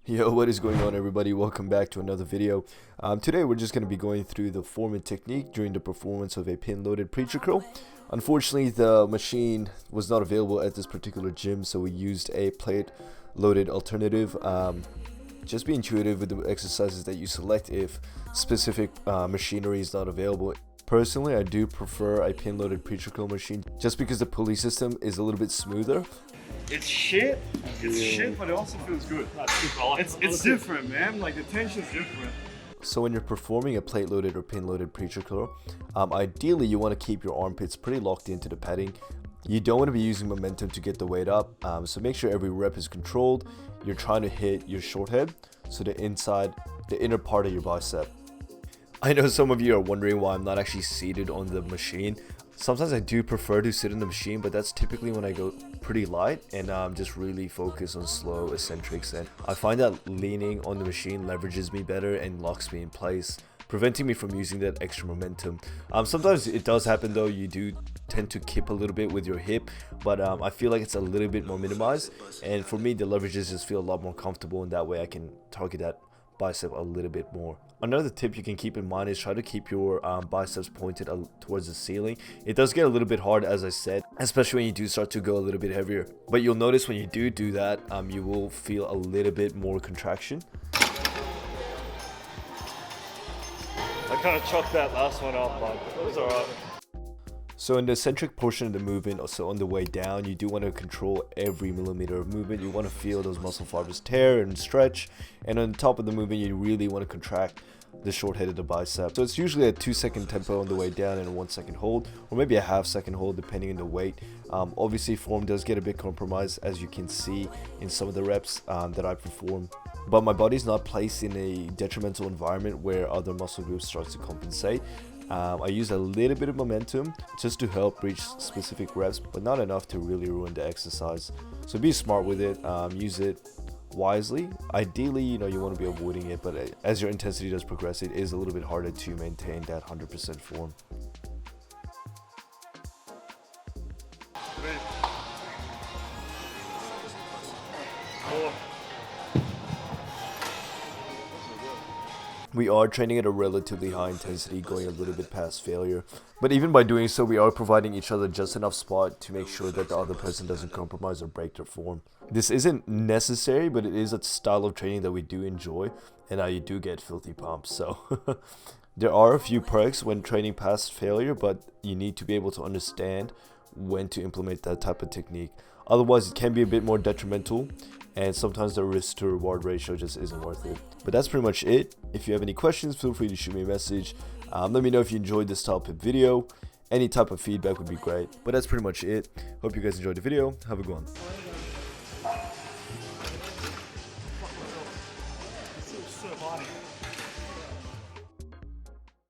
Yo, what is going on, everybody? Welcome back to another video. Today we're just going to be going through the form and technique during the performance of a pin loaded preacher curl. Unfortunately, the machine was not available at this particular gym, so we used a plate loaded alternative. Just be intuitive with the exercises that you select if specific machinery is not available. Personally, I do prefer a pin loaded preacher curl machine just because the pulley system is a little bit smoother. It's shit, but it also feels good. It's different, man. Like the tension's different. So when you're performing a plate loaded or pin loaded preacher curl, ideally you want to keep your armpits pretty locked into the padding. You don't want to be using momentum to get the weight up, so make sure every rep is controlled. You're trying to hit your short head, so the inner part of your bicep. I know some of you are wondering why I'm not actually seated on the machine. Sometimes I do prefer to sit in the machine, but that's typically when I go pretty light and just really focus on slow eccentrics, and I find that leaning on the machine leverages me better and locks me in place, preventing me from using that extra momentum. Sometimes it does happen though, you do tend to kip a little bit with your hip, but I feel like it's a little bit more minimized, and for me the leverages just feel a lot more comfortable, and that way I can target that bicep a little bit more. Another tip you can keep in mind is try to keep your biceps pointed towards the ceiling. It does get a little bit hard, as I said, especially when you do start to go a little bit heavier, but you'll notice when you do that, you will feel a little bit more contraction. I kind of chucked that last one up, but it was alright. So in the eccentric portion of the movement, so on the way down, you do want to control every millimeter of movement. You want to feel those muscle fibers tear and stretch, and on top of the movement you really want to contract the short head of the bicep. So it's usually a 2-second tempo on the way down and a 1-second hold, or maybe a half-second hold depending on the weight. Obviously form does get a bit compromised, as you can see in some of the reps that I perform, but my body's not placed in a detrimental environment where other muscle groups start to compensate. I use a little bit of momentum just to help reach specific reps, but not enough to really ruin the exercise. So be smart with it, use it wisely. Ideally, you want to be avoiding it, but as your intensity does progress, it is a little bit harder to maintain that 100% form. We are training at a relatively high intensity, going a little bit past failure, but even by doing so, we are providing each other just enough spot to make sure that the other person doesn't compromise or break their form. This isn't necessary, but it is a style of training that we do enjoy, and you do get filthy pumps. So there are a few perks when training past failure, but you need to be able to understand when to implement that type of technique. Otherwise, it can be a bit more detrimental, and sometimes the risk to reward ratio just isn't worth it. But that's pretty much it. If you have any questions, feel free to shoot me a message. Let me know if you enjoyed this type of video. Any type of feedback would be great. But that's pretty much it. Hope you guys enjoyed the video. Have a good one.